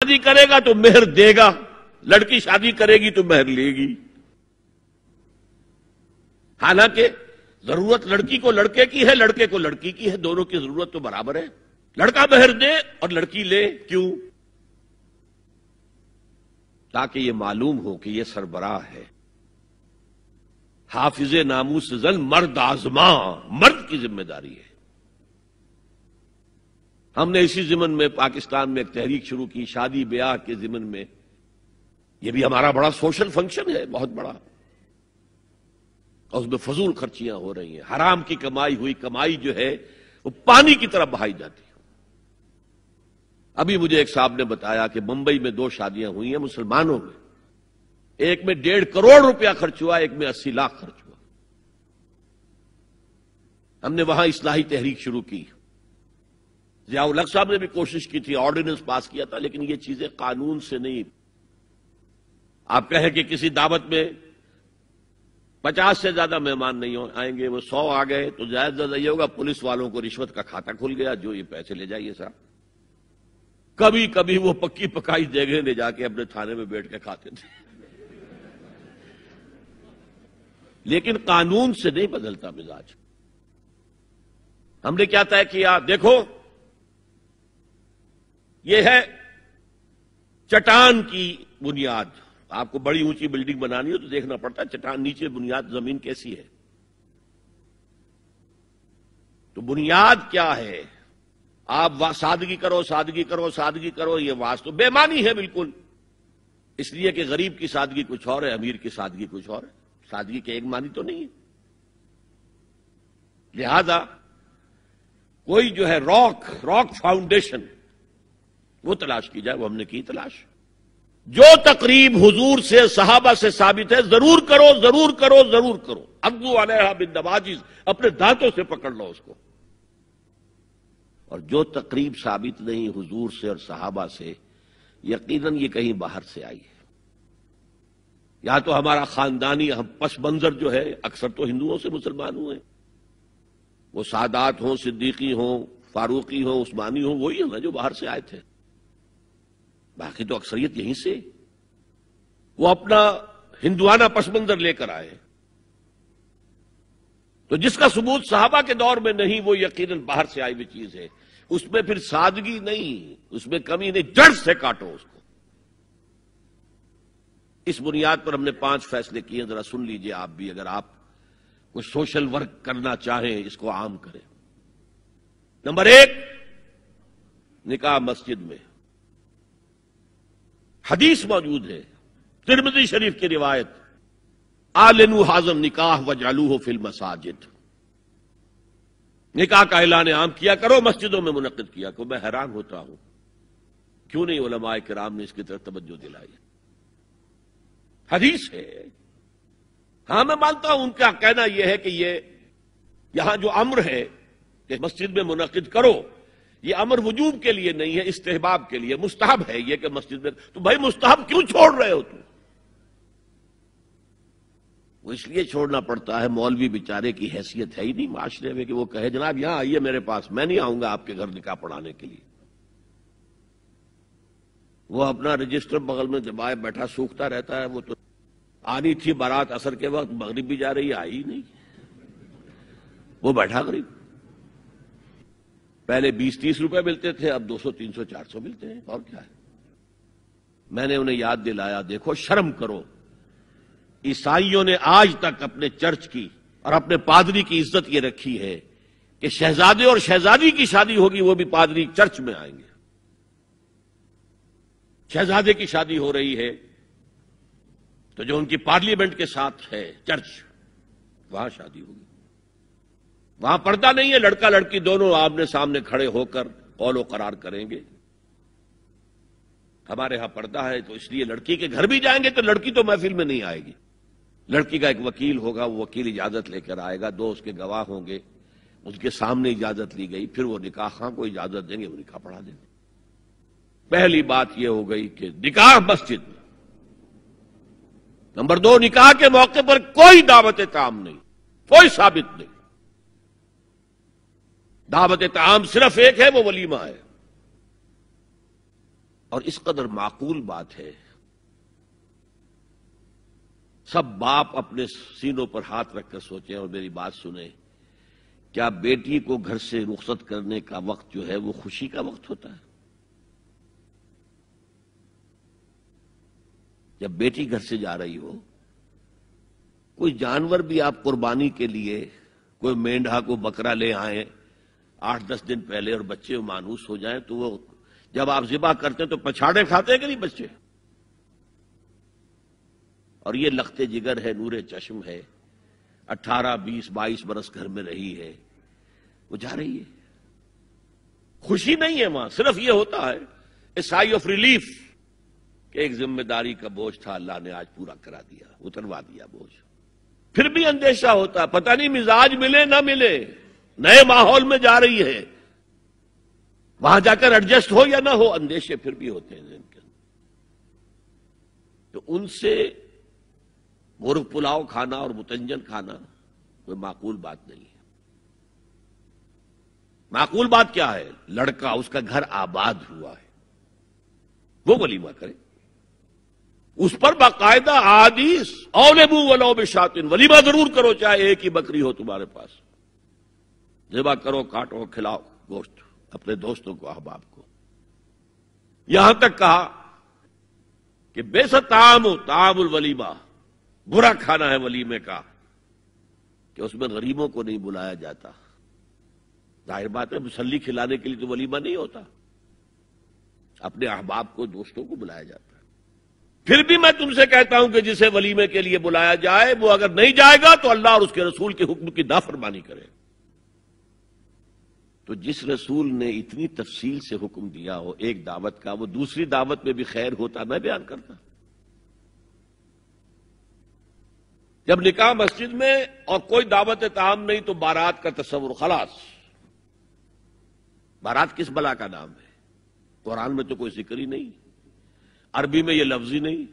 شادی کرے گا تو مہر دے گا، لڑکی شادی کرے گی تو مہر لے گی. حالانکہ ضرورت لڑکی کو لڑکے کی ہے، لڑکے کو لڑکی کی ہے، دونوں کی ضرورت تو برابر ہے. لڑکا مہر دے اور لڑکی لے، کیوں؟ تاکہ یہ معلوم ہو کہ یہ سربراہ ہے، حافظ ناموس زن مرد آزما، مرد کی ذمہ داری ہے. ہم نے اسی ضمن میں پاکستان میں ایک تحریک شروع کی، شادی بیاہ کے ضمن میں. یہ بھی ہمارا بڑا سوشل فنکشن ہے، بہت بڑا، اور اس میں فضول خرچیاں ہو رہی ہیں. حرام کی کمائی ہوئی کمائی جو ہے وہ پانی کی طرح بہائی جاتی ہے. ابھی مجھے ایک صاحب نے بتایا کہ ممبئی میں 2 شادیاں ہوئی ہیں مسلمانوں میں، ایک میں 1.5 کروڑ روپیہ خرچ ہوا، ایک میں 80 لاکھ خرچ ہوا. ہم نے وہاں اصلاحی تحریک شروع کی. ضیاء الحق صاحب نے بھی کوشش کی تھی، آرڈیننس پاس کیا تھا، لیکن یہ چیزیں قانون سے نہیں. آپ کہیں کہ کسی دعوت میں 50 سے زیادہ مہمان نہیں آئیں گے، وہ 100 آ گئے تو جائز یہ ہوگا پولیس والوں کو رشوت کا کھاتا کھل گیا، جو یہ پیسے لے جائیے صاحب. کبھی کبھی وہ پکی پکائی جگہ لے جا کے اپنے تھانے میں بیٹھ کے کھاتے تھے. لیکن قانون سے نہیں بدلتا مزاج. ہم نے کیا طے کیا؟ دیکھو یہ ہے چٹان کی بنیاد. آپ کو بڑی اونچی بلڈنگ بنانی ہو تو دیکھنا پڑتا ہے چٹان نیچے بنیاد زمین کیسی ہے. تو بنیاد کیا ہے؟ آپ سادگی کرو، سادگی کرو، سادگی کرو، یہ واسطہ بے معنی ہے بالکل. اس لیے کہ غریب کی سادگی کچھ اور ہے، امیر کی سادگی کچھ اور ہے. سادگی کے ایک معنی تو نہیں ہے. لہذا کوئی جو ہے راک فاؤنڈیشن وہ تلاش کی جائے. وہ ہم نے کی تلاش. جو تقریب حضور سے صحابہ سے ثابت ہے ضرور کرو، ضرور کرو، ضرور کرو. عضوا علیہا بالنواجذ، اپنے دانتوں سے پکڑ لو اس کو. اور جو تقریب ثابت نہیں حضور سے اور صحابہ سے، یقیناً یہ کہیں باہر سے آئی ہے. یا تو ہمارا خاندانی پس منظر جو ہے، اکثر تو ہندوؤں سے مسلمان ہوئے، وہ سادات ہوں، صدیقی ہوں، فاروقی ہوں، عثمانی ہوں، وہی ہیں جو باہر سے آئے تھے. باقی تو اکثریت یہیں سے، وہ اپنا ہندوانہ پس منظر لے کر آئے. تو جس کا ثبوت صحابہ کے دور میں نہیں، وہ یقیناً باہر سے آئی ہوئی چیز ہے. اس میں پھر سادگی نہیں، اس میں کمی نہیں، جڑ سے کاٹو اس کو. اس بنیاد پر ہم نے 5 فیصلے کیے، ذرا سن لیجئے آپ بھی، اگر آپ کوئی سوشل ورک کرنا چاہیں اس کو عام کریں. نمبر 1، نکاح مسجد میں. حدیث موجود ہے، ترمذی شریف کی روایت، اعلنوا ھذا النکاح واجعلوہ فی المساجد. نکاح کا اعلان عام کیا کرو، مسجدوں میں منعقد کیا کرو. میں حیران ہوتا ہوں کیوں نہیں علماء کرام نے اس کی طرف توجہ دلائی. حدیث ہے. ہاں میں مانتا ہوں ان کا کہنا یہ ہے کہ یہ یہاں جو امر ہے کہ مسجد میں منعقد کرو، یہ امر وجوب کے لیے نہیں ہے، استحباب کے لیے. مستحب ہے یہ کہ مسجد میں. تو بھائی مستحب کیوں چھوڑ رہے ہو تم؟ وہ اس لیے چھوڑنا پڑتا ہے، مولوی بیچارے کی حیثیت ہے ہی نہیں معاشرے میں کہ وہ کہے جناب یہاں آئیے میرے پاس، میں نہیں آؤں گا آپ کے گھر نکاح پڑھانے کے لیے. وہ اپنا رجسٹر بغل میں دبائے بیٹھا سوکھتا رہتا ہے. وہ تو آنی تھی بارات عصر کے وقت، مغرب بھی جا رہی ہے، آئی نہیں، وہ بیٹھا قریب. پہلے 20-30 روپے ملتے تھے، اب 200 300 400 ملتے ہیں. اور کیا ہے؟ میں نے انہیں یاد دلایا، دیکھو شرم کرو. عیسائیوں نے آج تک اپنے چرچ کی اور اپنے پادری کی عزت یہ رکھی ہے کہ شہزادے اور شہزادی کی شادی ہوگی وہ بھی پادری چرچ میں آئیں گے. شہزادے کی شادی ہو رہی ہے تو جو ان کی پارلیمنٹ کے ساتھ ہے چرچ، وہاں شادی ہوگی. وہاں پردہ نہیں ہے، لڑکا لڑکی دونوں آمنے سامنے کھڑے ہو کر قول و قرار کریں گے. ہمارے ہاں پردہ ہے، تو اس لیے لڑکی کے گھر بھی جائیں گے تو لڑکی تو محفل میں نہیں آئے گی. لڑکی کا ایک وکیل ہوگا، وہ وکیل اجازت لے کر آئے گا، 2 اس کے گواہ ہوں گے، اس کے سامنے اجازت لی گئی، پھر وہ نکاح خواہ کو اجازت دیں گے، وہ نکاح پڑھا دیں گے. پہلی بات یہ ہو گئی کہ نکاح مسجد میں. نمبر 2، نکاح کے موقع پر کوئی دعوت طعام نہیں، کوئی ثابت نہیں. دعوت طعام صرف ایک ہے، وہ ولیمہ ہے. اور اس قدر معقول بات ہے، سب باپ اپنے سینوں پر ہاتھ رکھ کر سوچیں اور میری بات سنیں، کیا بیٹی کو گھر سے رخصت کرنے کا وقت جو ہے وہ خوشی کا وقت ہوتا ہے؟ جب بیٹی گھر سے جا رہی ہو، کوئی جانور بھی آپ قربانی کے لیے، کوئی مینڈھا کو بکرا لے آئیں 8-10 دن پہلے اور بچے مانوس ہو جائیں تو وہ جب آپ ذبح کرتے ہیں تو پچھاڑے کھاتے ہیں کہ نہیں بچے؟ اور یہ لخت جگر ہے، نور چشم ہے، 18 20 22 برس گھر میں رہی ہے، وہ جا رہی ہے، خوشی نہیں ہے وہاں، صرف یہ ہوتا ہے اے سائی آف ریلیف کہ ایک ذمہ داری کا بوجھ تھا، اللہ نے آج پورا کرا دیا، اتروا دیا بوجھ۔ پھر بھی اندیشہ ہوتا ہے، پتہ نہیں مزاج ملے نہ ملے، نئے ماحول میں جا رہی ہے، وہاں جا کر ایڈجسٹ ہو یا نہ ہو، اندیشے پھر بھی ہوتے ہیں ذہن کے اندر۔ تو ان سے مرغ پلاؤ کھانا اور متنجن کھانا کوئی معقول بات نہیں ہے۔ معقول بات کیا ہے؟ لڑکا، اس کا گھر آباد ہوا ہے، وہ ولیمہ کرے، اس پر باقاعدہ احادیث اولبو ولو بشاتن، ولیمہ ضرور کرو چاہے ایک ہی بکری ہو تمہارے پاس، ذبح کرو، کاٹو، کھلاؤ گوشت اپنے دوستوں کو، احباب کو۔ یہاں تک کہا کہ بیسا طعام الولیمہ، برا کھانا ہے ولیمے کا کہ اس میں غریبوں کو نہیں بلایا جاتا۔ ظاہر بات ہے، مسلی کھلانے کے لیے تو ولیمہ نہیں ہوتا، اپنے احباب کو، دوستوں کو بلایا جاتا ہے۔ پھر بھی میں تم سے کہتا ہوں کہ جسے ولیمے کے لیے بلایا جائے وہ اگر نہیں جائے گا تو اللہ اور اس کے رسول کے حکم کی نافرمانی کرے۔ تو جس رسول نے اتنی تفصیل سے حکم دیا ہو ایک دعوت کا، وہ دوسری دعوت میں بھی خیر ہوتا میں بیان کرتا۔ جب نکاح مسجد میں اور کوئی دعوت طعام نہیں تو بارات کا تصور، خلاص۔ بارات کس بلا کا نام ہے؟ قرآن میں تو کوئی ذکر ہی نہیں، عربی میں یہ لفظ ہی نہیں۔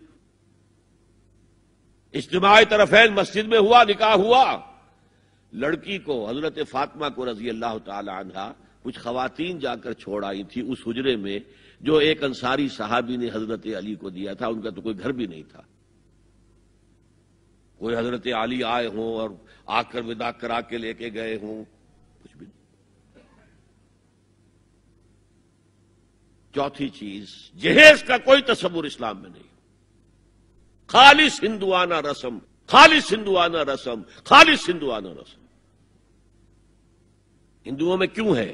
اجتماع طرفین مسجد میں ہوا، نکاح ہوا، لڑکی کو، حضرت فاطمہ کو رضی اللہ تعالی عنہا، کچھ خواتین جا کر چھوڑ آئی تھی اس حجرے میں جو ایک انصاری صحابی نے حضرت علی کو دیا تھا، ان کا تو کوئی گھر بھی نہیں تھا۔ کوئی حضرت علی آئے ہوں اور آ کر وداع کرا کے لے کے گئے ہوں، کچھ بھی نہیں۔ چوتھی چیز، جہیز کا کوئی تصور اسلام میں نہیں، خالص ہندوانہ رسم، خالص ہندوانہ رسم، خالص ہندوانہ رسم۔ ہندوؤں میں کیوں ہے؟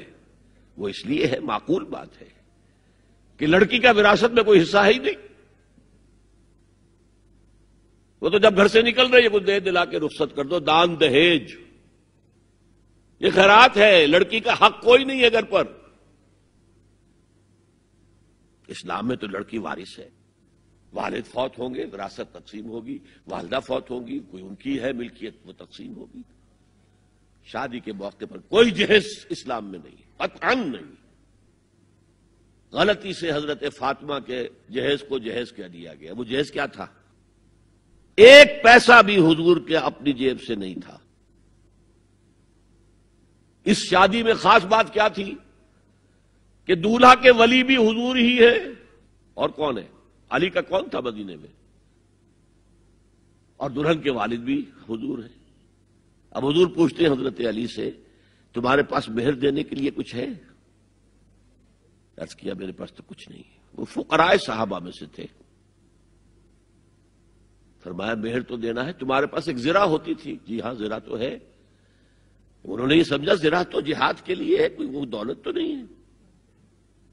وہ اس لیے ہے، معقول بات ہے کہ لڑکی کا وراثت میں کوئی حصہ ہے ہی نہیں، وہ تو جب گھر سے نکل رہی ہے کچھ دے دلا کے رخصت کر دو، دان دہیج، یہ خیرات ہے، لڑکی کا حق کوئی نہیں ہے گھر پر۔ اسلام میں تو لڑکی وارث ہے، والد فوت ہوں گے وراثت تقسیم ہوگی، والدہ فوت ہوں گی کوئی ان کی ہے ملکیت وہ تقسیم ہوگی۔ شادی کے موقع پر کوئی جہیز اسلام میں نہیں، قطعاً نہیں۔ غلطی سے حضرت فاطمہ کے جہیز کو جہیز کہہ دیا گیا، وہ جہیز کیا تھا؟ ایک پیسہ بھی حضور کے اپنی جیب سے نہیں تھا۔ اس شادی میں خاص بات کیا تھی کہ دولہا کے ولی بھی حضور ہی ہے، اور کون ہے؟ علی کا کون تھا مدینے میں؟ اور دلہن کے والد بھی حضور ہیں۔ اب حضور پوچھتے ہیں حضرت علی سے، تمہارے پاس مہر دینے کے لیے کچھ ہے؟ عرض کیا میرے پاس تو کچھ نہیں۔ وہ فقراء صحابہ میں سے تھے۔ فرمایا مہر تو دینا ہے، تمہارے پاس ایک زرہ ہوتی تھی؟ جی ہاں زرہ تو ہے۔ انہوں نے یہ سمجھا زرہ تو جہاد کے لیے ہے، کوئی وہ دولت تو نہیں ہے۔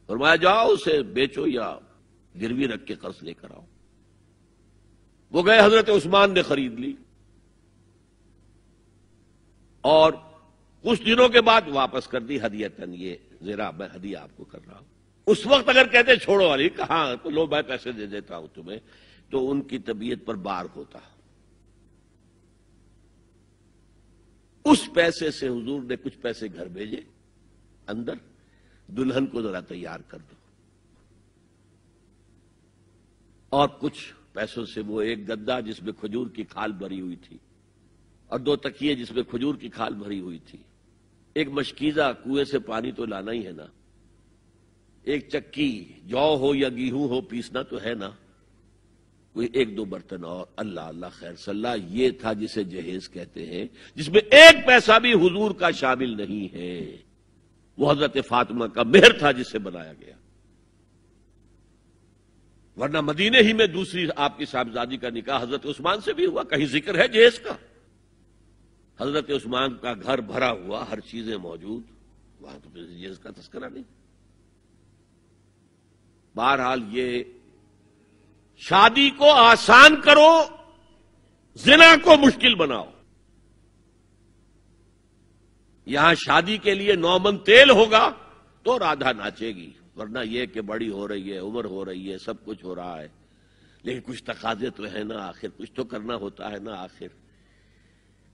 فرمایا جاؤ اسے بیچو یا گروی رکھ کے قرض لے کر آؤ۔ وہ گئے، حضرت عثمان نے خرید لی، اور کچھ دنوں کے بعد واپس کر دی ہدیتاً، یہ زرہ میں ہدیہ آپ کو کر رہا ہوں۔ اس وقت اگر کہتے چھوڑو علی، کہاں تو لو میں پیسے دے دیتا ہوں تمہیں، تو ان کی طبیعت پر بار ہوتا۔ اس پیسے سے حضور نے کچھ پیسے گھر بھیجے اندر، دلہن کو ذرا تیار کر دو، اور کچھ پیسوں سے وہ ایک گدا جس میں کھجور کی کھال بھری ہوئی تھی، اور 2 تکیے جس میں کھجور کی کھال بھری ہوئی تھی، ایک مشکیزہ، کنویں سے پانی تو لانا ہی ہے نا، ایک چکی جو ہو یا گیہوں ہو پیسنا تو ہے نا، کوئی ایک دو برتن اور اللہ اللہ خیر صلی اللہ، یہ تھا جسے جہیز کہتے ہیں، جس میں ایک پیسہ بھی حضور کا شامل نہیں ہے۔ وہ حضرت فاطمہ کا مہر تھا جسے بنایا گیا، ورنہ مدینے ہی میں دوسری آپ کی صاحبزادی کا نکاح حضرت عثمان سے بھی ہوا، کہیں ذکر ہے جہیز کا؟ حضرت عثمان کا گھر بھرا ہوا، ہر چیزیں موجود، وہاں تو جہیز کا تذکرہ نہیں۔ بہرحال یہ شادی کو آسان کرو، زنا کو مشکل بناؤ۔ یہاں شادی کے لیے 9 من تیل ہوگا تو رادھا ناچے گی، ورنہ یہ کہ بڑی ہو رہی ہے، عمر ہو رہی ہے، سب کچھ ہو رہا ہے، لیکن کچھ تقاضے تو ہے نا، آخر کچھ تو کرنا ہوتا ہے نا، آخر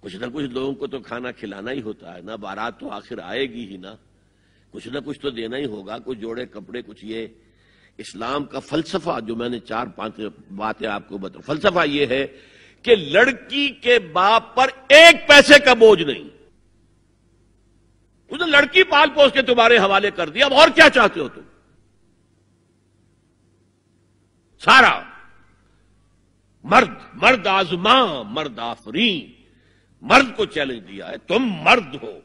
کچھ نہ کچھ لوگوں کو تو کھانا کھلانا ہی ہوتا ہے نا، بارات تو آخر آئے گی ہی نا، کچھ نہ کچھ تو دینا ہی ہوگا، کچھ جوڑے کپڑے، کچھ یہ۔ اسلام کا فلسفہ جو میں نے 4-5 باتیں آپ کو بتا، فلسفہ یہ ہے کہ لڑکی کے باپ پر ایک پیسے کا بوجھ نہیں، اس نے لڑکی پال پوس کے تمہارے حوالے کر دیا، اب اور کیا چاہتے ہو تم؟ سارا مرد آزماں مرد آفرین، مرد کو چیلنج دیا ہے، تم مرد ہو،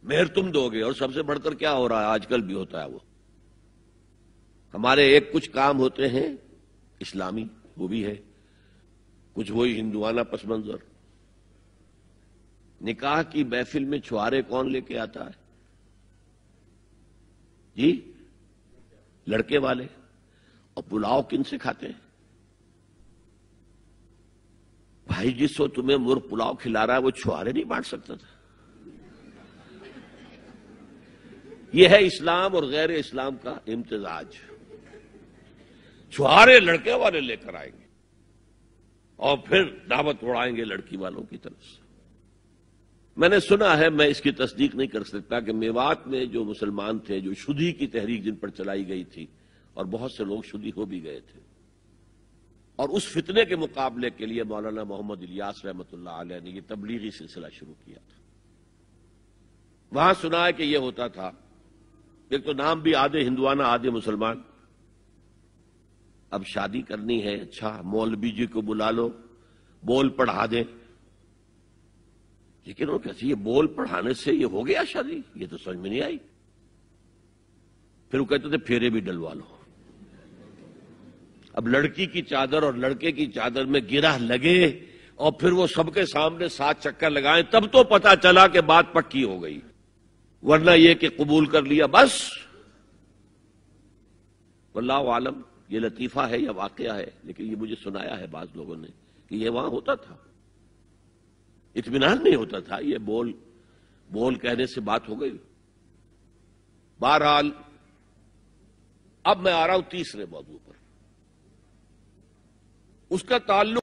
مہر تم دو گے۔ اور سب سے بڑھ کر کیا ہو رہا ہے آج کل بھی ہوتا ہے، وہ ہمارے ایک کچھ کام ہوتے ہیں اسلامی، وہ بھی ہے، کچھ وہی ہندوانہ پس منظر۔ نکاح کی محفل میں چھوارے کون لے کے آتا ہے جی؟ لڑکے والے۔ اور پلاؤ کن سے کھاتے ہیں بھائی؟ جس کو تمہیں مرغ پلاؤ کھلا رہا ہے وہ چھوارے نہیں بانٹ سکتا تھا؟ یہ ہے اسلام اور غیر اسلام کا امتزاج۔ چھوارے لڑکے والے لے کر آئیں گے اور پھر دعوت اڑائیں گے لڑکی والوں کی طرف سے۔ میں نے سنا ہے، میں اس کی تصدیق نہیں کر سکتا، کہ میوات میں جو مسلمان تھے، جو شدی کی تحریک جن پر چلائی گئی تھی، اور بہت سے لوگ شدی ہو بھی گئے تھے، اور اس فتنے کے مقابلے کے لیے مولانا محمد الیاس رحمۃ اللہ علیہ نے یہ تبلیغی سلسلہ شروع کیا تھا۔ وہاں سنا ہے کہ یہ ہوتا تھا، ایک تو نام بھی آدھے ہندوانہ آدھے مسلمان، اب شادی کرنی ہے، اچھا مولوی جی کو بلا لو، بول پڑھا دیں، لیکن وہ کہتے یہ بول پڑھانے سے یہ ہو گیا شادی؟ یہ تو سمجھ میں نہیں آئی۔ پھر وہ کہتے تھے پھیرے بھی ڈلوا لو۔ اب لڑکی کی چادر اور لڑکے کی چادر میں گرہ لگے اور پھر وہ سب کے سامنے 7 چکر لگائیں، تب تو پتا چلا کہ بات پکی ہو گئی، ورنہ یہ کہ قبول کر لیا بس۔ واللہ عالم یہ لطیفہ ہے یا واقعہ ہے، لیکن یہ مجھے سنایا ہے بعض لوگوں نے کہ یہ وہاں ہوتا تھا، اطمینان نہیں ہوتا تھا، یہ بول کہنے سے بات ہو گئی۔ بہرحال اب میں آ رہا ہوں تیسرے موضوع پر، اس کا تعلق